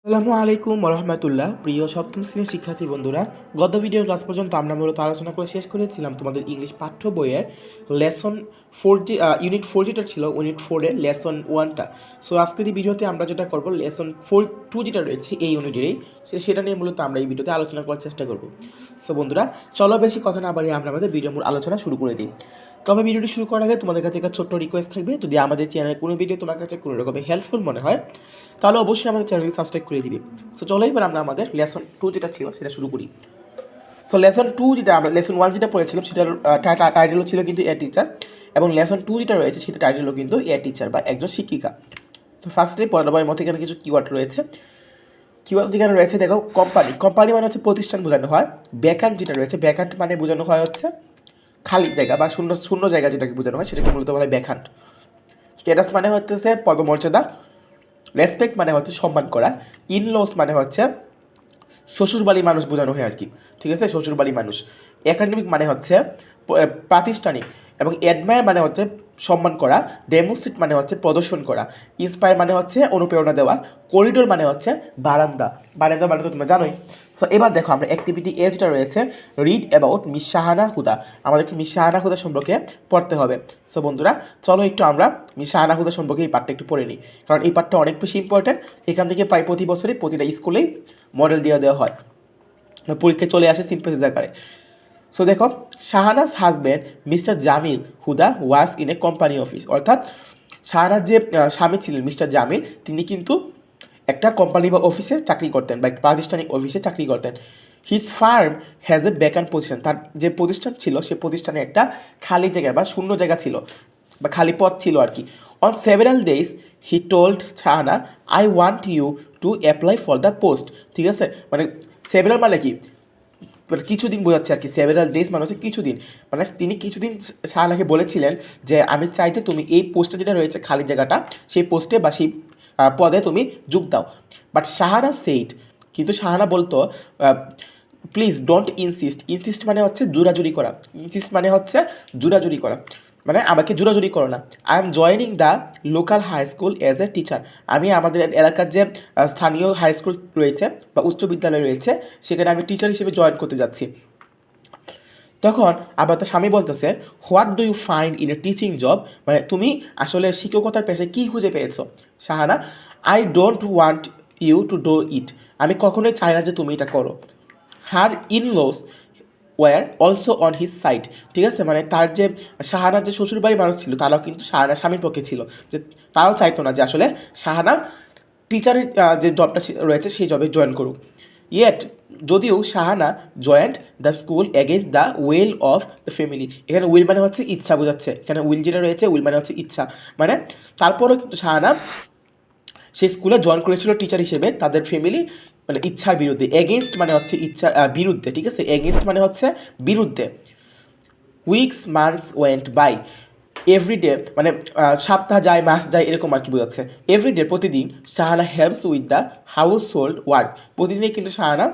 আসসালামু আলাইকুম রহমতুল্লাহ। প্রিয় সপ্তম শ্রেণীর শিক্ষার্থী বন্ধুরা, গত ভিডিওর ক্লাস পর্যন্ত আমরা মূলত আলোচনা করে শেষ করেছিলাম তোমাদের ইংলিশ পাঠ্য বইয়ের লেসন ইউনিট 4 যেটা ছিল, ইউনিট 4-এর লেসন 1টা। সো আজকের এই ভিডিওতে আমরা যেটা করবো, লেসন 2 যেটা রয়েছে এই ইউনিটেরই, সেটা নিয়ে মূলত আমরা এই ভিডিওতে আলোচনা করার চেষ্টা করব। সো বন্ধুরা, চলো বেশি কথা না বাড়িয়ে আমরা আমাদের ভিডিও মূল আলোচনা শুরু করে দিই। তবে ভিডিওটি শুরু করার আগে তোমাদের কাছে একটা ছোট্ট রিকোয়েস্ট থাকবে, যদি আমাদের চ্যানেলের কোনো ভিডিও তোমার কাছে কোনো রকমের হেল্পফুল মনে হয় তাহলে অবশ্যই আমাদের চ্যানেলকে সাবস্ক্রাইব করে দিবি। সো চলো এবার আমরা আমাদের লেসন 2 যেটা ছিল সেটা শুরু করি। সো লেসন 2 যেটা আমরা লেসন 1 যেটা পড়েছিলাম সেটার টাইটেলও ছিল কিন্তু এ টিচার, এবং লেসন 2 যেটা রয়েছে সেটা টাইটেলও কিন্তু এ টিচার বা একজন শিক্ষিকা। তো ফার্স্টে পড়ার মধ্যে এখানে কিছু কিওয়ার্ড রয়েছে। কিওয়ার্ড যেখানে রয়েছে দেখো, কোম্পানি মানে হচ্ছে প্রতিষ্ঠান বোঝানো হয়। ব্যাকান্ট যেটা রয়েছে, ব্যাকান্ট মানে বোঝানো হয় হচ্ছে খালি জায়গা বা শূন্য শূন্য জায়গা যেটাকে বোঝানো হয় সেটাকে মূলত বলা হয় ব্যাকান্ট। স্ট্যাটাস মানে হচ্ছে পদমর্যাদা। রেসপেক্ট মানে হচ্ছে সম্মান করা। ইনলস মানে হচ্ছে শ্বশুরবাড়ির মানুষ বোঝানো হয় আর কি, ঠিক আছে, শ্বশুরবাড়ির মানুষ। একাডেমিক মানে হচ্ছে প্রাতিষ্ঠানিক, এবং অ্যাডমায়ার মানে হচ্ছে সম্মান করা। ডেমোস্ট্রেট মানে হচ্ছে প্রদর্শন করা। ইন্সপায়ার মানে হচ্ছে অনুপ্রেরণা দেওয়া। করিডোর মানে হচ্ছে বারান্দা। বারান্দা মানে তো তোমরা জানোই। সো এবার দেখো, আমরা অ্যাক্টিভিটি এ যেটা রয়েছে, রিড অ্যাবাউট মিস শাহানা হুদা, আমাদেরকে মিস শাহানা হুদা সম্পর্কে পড়তে হবে। সো বন্ধুরা, চলো একটু আমরা মিস শাহানা হুদা সম্পর্কে এই পাঠটা একটু পড়ে নিই, কারণ এই পাঠটা অনেক বেশি ইম্পর্টেন্ট। এখান থেকে প্রায় প্রতি বছরই প্রতিটা স্কুলেই মডেল দেওয়া হয়, পরীক্ষায় চলে আসে সিম্পেসিস আকারে। সো দেখো, Shahana's husband mister Jamil Huda works in a company office, অর্থাৎ শাহানার যে স্বামী ছিলেন মিস্টার জামিল, তিনি কিন্তু একটা কোম্পানি বা অফিসে চাকরি করতেন বা একটা প্রাতিষ্ঠানিক অফিসে চাকরি করতেন। His farm has a vacant position, তার যে প্রতিষ্ঠান ছিল সে প্রতিষ্ঠানে একটা খালি জায়গা বা শূন্য জায়গা ছিল বা খালি পদ ছিল আর কি। On several days he told Shahana, I want you to apply for the post. ঠিক আছে, মানে সেভারাল মানে কি, মানে কিছুদিন বোঝাচ্ছে আর কি। সেভারাল ডেজ মানে হচ্ছে কিছুদিন, মানে তিনি কিছুদিন শাহানাকে বলেছিলেন যে আমি চাই যে তুমি এই পোস্টে যেটা রয়েছে খালি জায়গাটা, সেই পোস্টে বা সেই পদে তুমি যোগ দাও। বাট শাহানা সেইড, কিন্তু শাহানা বলতো প্লিজ ডোন্ট ইনসিস্ট। ইনসিস্ট মানে হচ্ছে জোরাজুরি করা। ইনসিস্ট মানে হচ্ছে জোরাজুরি করা, মানে আমাকে জোরাজুরি করো না। I am joining the local high school as a teacher, আমি আমাদের এলাকার যে স্থানীয় হাই স্কুল রয়েছে বা উচ্চ বিদ্যালয় রয়েছে সেখানে আমি টিচার হিসেবে জয়েন করতে যাচ্ছি। তখন আবার তার স্বামী বলতেছে, what do you find in a teaching job, মানে তুমি আসলে শিক্ষকতার পেশায় কী খুঁজে পেয়েছো। Shahana, I don't want you to do it, আমি কখনোই চাই না যে তুমি এটা করো। Her in-laws were also on his side, ঠিক আছে, মানে তার যে শাহানার যে শ্বশুরবাড়ির মানুষ ছিল তারাও কিন্তু শাহানার স্বামীর পক্ষে ছিল, যে তারাও চাইতো না যে আসলে শাহানা টিচারের যে জবটা রয়েছে সেই জবে জয়েন করুক। ইয়েট, যদিও Shahana joined the school against the will of the family, এখানে উইল মানে হচ্ছে ইচ্ছা বোঝাচ্ছে, এখানে উইল যেটা রয়েছে উইল মানে হচ্ছে ইচ্ছা, মানে তারপরেও কিন্তু শাহানা সেই স্কুলে জয়েন করেছিল টিচার হিসেবে তাদের ফ্যামিলি মানে ইচ্ছার বিরুদ্ধে। এগেনস্ট মানে হচ্ছে ইচ্ছা বিরুদ্ধে, ঠিক আছে, এগেনস্ট মানে হচ্ছে বিরুদ্ধে। Weeks months went by, everyday মানে সপ্তাহ যায় মাস যায় এরকম আর কি বোঝাচ্ছে। এভরিডে প্রতিদিন Shahana helps with the house hold work, প্রতিদিনই কিন্তু শাহানা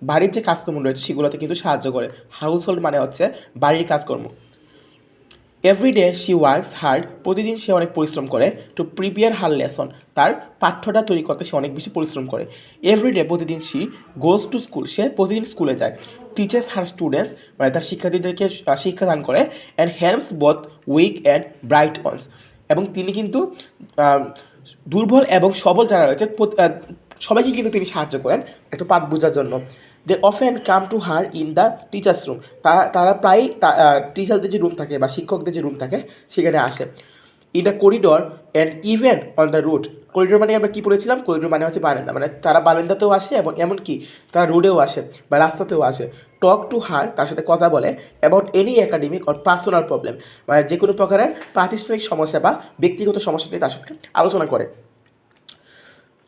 বাড়ির যে কাজকর্ম রয়েছে সেগুলোতে কিন্তু সাহায্য করে। হাউস হোল্ড মানে হচ্ছে বাড়ির কাজকর্ম। এভরিডে শি ওয়ার্কস হার্ড, প্রতিদিন সে অনেক পরিশ্রম করে। টু প্রিপেয়ার হার লেসন, তার পাঠ্যটা তৈরি করতে সে অনেক বেশি পরিশ্রম করে। এভরিডে প্রতিদিন শি গোজ টু স্কুল, সে প্রতিদিন স্কুলে যায়। টিচার্স হার স্টুডেন্টস, মানে তার শিক্ষার্থীদেরকে শিক্ষাদান করে। And helps both weak and bright ones, এবং তিনি কিন্তু দুর্বল এবং সবল যারা রয়েছে সবাইকে কিন্তু তিনি সাহায্য করেন একটু পাঠ বোঝার জন্য। They often come to her in the teachers room, তারা প্রায়ই টিচারদের যে রুম থাকে বা শিক্ষকদের যে রুম থাকে সেখানে আসে। In the corridor and even on the road, corridor মানে আমরা কী পড়েছিলাম, করিডোর মানে হচ্ছে বারান্দা, মানে তারা বারান্দাতেও আসে এবং এমনকি তারা রোডেও আসে বা রাস্তাতেও আসে। টক টু হার, তার সাথে কথা বলে। About any academic or personal problem, মানে যে কোনো প্রকারের প্রাতিষ্ঠানিক সমস্যা বা ব্যক্তিগত সমস্যা নিয়ে তার সাথে আলোচনা করে।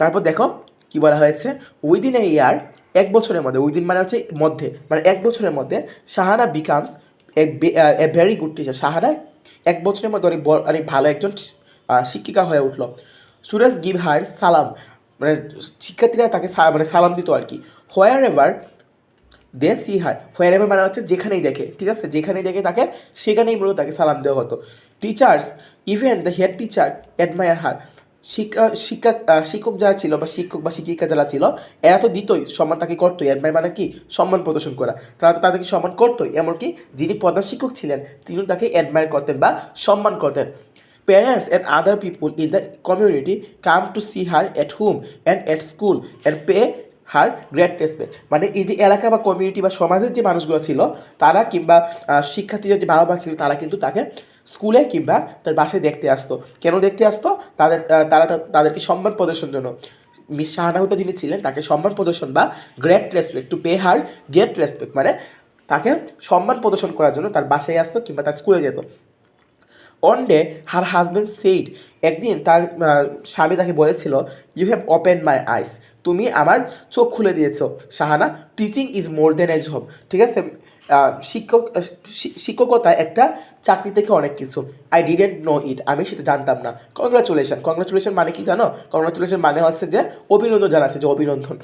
তারপর দেখো কি বলা হয়েছে, উইদিন এ ইয়ার, এক বছরের মধ্যে, উইদিন মানে হচ্ছে মধ্যে, মানে এক বছরের মধ্যে Shahana becomes a very good teacher, Shahana এক বছরের মধ্যে অনেক ভালো একজন শিক্ষিকা হয়ে উঠলো। স্টুডেন্টস গিভ হার সালাম, মানে শিক্ষার্থীরা তাকে মানে সালাম দিত আর কি। হোয়ার এভার দে সি হার, হোয়ার এভার মানে হচ্ছে যেখানেই দেখে, ঠিক আছে, যেখানেই দেখে তাকে সেখানেই মূলত তাকে সালাম দেওয়া হতো। Teachers even the head teacher admire her, শিক্ষক যারা ছিল বা শিক্ষক বা শিক্ষিকা যারা ছিল এরা তো দিতই সম্মান, তাকে করতোই। অ্যাডমায়ার মানে কি সম্মান প্রদর্শন করা, তারা তো তাদেরকে সম্মান করতোই। এমনকি যিনি প্রধান শিক্ষক ছিলেন তিনিও তাকে অ্যাডমায়ার করতেন বা সম্মান করতেন। Parents and other people in the community come to see her at home and at school and pay her great respect. মানে এই যে এলাকা বা কমিউনিটি বা সমাজের যে মানুষগুলো ছিল তারা কিংবা শিক্ষার্থীদের যে বাবা মা ছিল তারা কিন্তু তাকে স্কুলে কিংবা তার বাসায় দেখতে আসতো। কেন দেখতে আসতো? তাদেরকে সম্মান প্রদর্শনের জন্য। মিস শাহানাহুতা যিনি ছিলেন তাকে সম্মান প্রদর্শন বা great respect, to pay her great respect মানে তাকে সম্মান প্রদর্শন করার জন্য তার বাসায় আসতো কিংবা তার স্কুলে যেত। One day her husband said, একদিন তার স্বামী তাকে বলেছিল, you have open my eyes, তুমি আমার চোখ খুলে দিয়েছো Shahana, teaching is more than a job. ঠিক আছে, শিক্ষকতা একটা চাকরি থেকে অনেক কিছু। আই ডিডেন্ট নো ইট, আমি সেটা জানতাম না। কংগ্রাচুলেশন মানে কি জানো? কংগ্রাচুলেশন মানে হচ্ছে যে অভিনন্দন জানাচ্ছে, যে অভিনন্দন।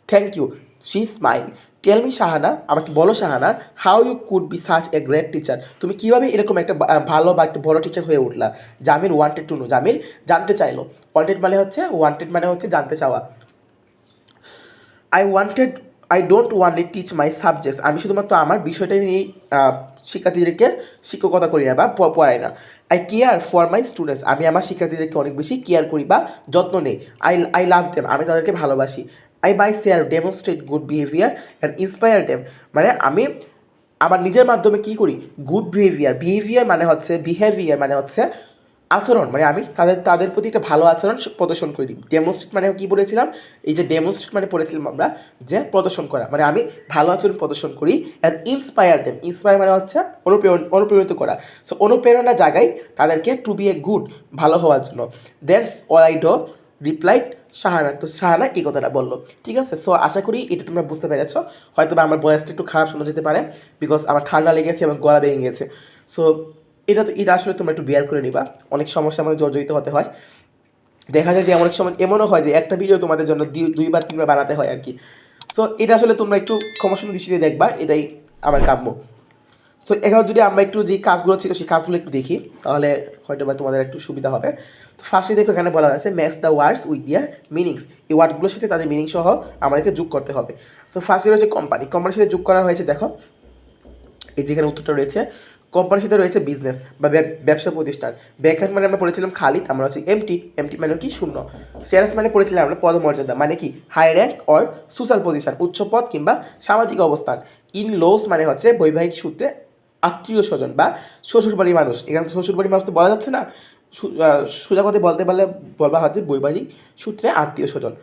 Thank you, she smile. Tell me Shahana, আমাকে বলো Shahana, how you could be such a great teacher, তুমি কীভাবে এরকম একটা ভালো বা একটা বড় টিচার হয়ে উঠলা? Jamil wanted to know, Jamil জানতে চাইলো। ওয়ান্টেড মানে হচ্ছে জানতে চাওয়া। I wanted I don't only teach my subjects, আমি শুধুমাত্র আমার বিষয়টা নিয়েই শিক্ষার্থীদেরকে শিক্ষকতা করি না বা পড়াই না। Eye care for my students, আমি আমার শিক্ষার্থীদেরকে অনেক বেশি কেয়ার করি বা যত্ন নেই। আই লাভ দেম, আমি তাদেরকে ভালোবাসি। I my self demonstrate good behaviour and inspire them, মানে আমি আমার নিজের মাধ্যমে কী করি? গুড বিহেভিয়ার মানে হচ্ছে আচরণ, মানে আমি তাদের প্রতি একটা ভালো আচরণ প্রদর্শন করি। ডেমনস্ট্রেট মানে কী বলেছিলাম? এই যে ডেমনস্ট্রেট মানে পড়েছিলাম আমরা যে প্রদর্শন করা, মানে আমি ভালো আচরণ প্রদর্শন করি। অ্যান্ড ইন্সপায়ার মানে হচ্ছে অনুপ্রেরিত করা। সো অনুপ্রেরণা জাগাই তাদেরকে টু বি এ গুড, ভালো হওয়ার জন্য। That's all I do, replied Shahana. তো শাহানা এই কথাটা বললো। ঠিক আছে, সো আশা করি এটা তোমরা বুঝতে পেরেছো। হয়তো বা আমার ভয়েসটা একটু খারাপ শোনা যেতে পারে, বিকজ আমার ঠান্ডা লেগেছে এবং গলা ভেঙে গেছে। সো এটা আসলে তোমরা একটু বিয়ার করে নিবা। অনেক সমস্যার মধ্যে জর্জরিত হতে হয়। দেখা যায় যে অনেক সময় এমনও হয় যে একটা ভিডিও তোমাদের জন্য দুইবার তিনবার বানাতে হয় আর কি। সো এটা আসলে তোমরা একটু ক্ষমাসুন্দর দৃষ্টিতে দেখবা, এটাই আমার কাম্য। সো এখন যদি আমরা একটু যে কাজগুলো ছিল সেই কাজগুলো একটু দেখি, তাহলে হয়তো বা তোমাদের একটু সুবিধা হবে। তো ফার্স্টে দেখো এখানে বলা হয়েছে ম্যাচ দ্য ওয়ার্ডস উইথ দিয়ার মিনিংস, এই ওয়ার্ডগুলোর সাথে তাদের মিনিং সহ আমাদেরকে যোগ করতে হবে। সো ফার্স্টে রয়েছে কোম্পানির সাথে যোগ করা হয়েছে। দেখো এই যেখানে উত্তরটা রয়েছে, কোম্পানির সাথে রয়েছে বিজনেস বা ব্যবসা প্রতিষ্ঠান। ব্যাখ্যান মানে আমরা পড়েছিলাম খালিদ, আমরা হচ্ছে এমটি মানে কি শূন্য। স্ট্যাটাস মানে পড়েছিলাম আমরা পদমর্যাদা, মানে কি high rank or social position, উচ্চ পদ কিংবা সামাজিক অবস্থান। ইন লোস মানে হচ্ছে বৈবাহিক সূত্রে আত্মীয় স্বজন বা শ্বশুরবাড়ির মানুষ। এখানে শ্বশুরবাড়ির মানুষ তো বলা যাচ্ছে না, সোজা কথা বলতে পারলে বলবা হচ্ছে বৈবাহিক সূত্রে আত্মীয় স্বজন।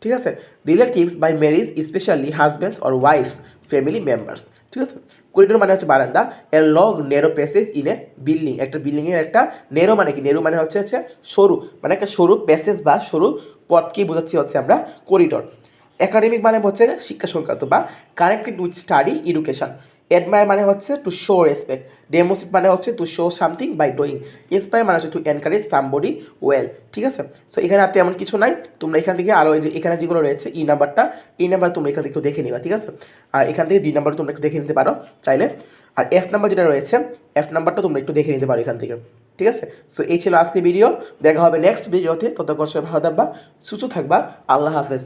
ঠিক আছে, relatives by marriage specially husband's or wife's family members. ঠিক আছে, করিডোর মানে হচ্ছে বারান্দা। A long narrow passage in a building, একটা বিল্ডিংয়ের একটা নেরো মানে কি? নেরো মানে হচ্ছে সরু, মানে একটা সরু প্যাসেজ বা সরু পথকেই বোঝাচ্ছি হচ্ছে আমরা করিডোর। একাডেমিক মানে হচ্ছে শিক্ষা সংক্রান্ত বা connected with study education. Admire মানে হচ্ছে টু শো রেসপেক্ট। ডেমোস্ট্রেট মানে হচ্ছে to show something by doing. Inspire মানে হচ্ছে টু এনকারেজ সামবডি ওয়েল। ঠিক আছে, সো এখানে আর তেমন কিছু নাই। তোমরা এখান থেকে আরও এই যে এখানে যেগুলো রয়েছে এই নাম্বার তোমরা এখান থেকে একটু দেখে নিবা। ঠিক আছে, আর এখান থেকে ডি নাম্বার তোমরা একটু দেখে নিতে পারো চাইলে। আর এফ নাম্বার যেটা রয়েছে, এফ নাম্বারটা তোমরা একটু দেখে নিতে পারো এখান থেকে। ঠিক আছে, সো এই ছিল আজকে ভিডিও। দেখা হবে নেক্সট ভিডিওতে। ততক্ষণ সবাই ভালো থাকবা, সুস্থ থাকবা। আল্লাহ হাফেজ।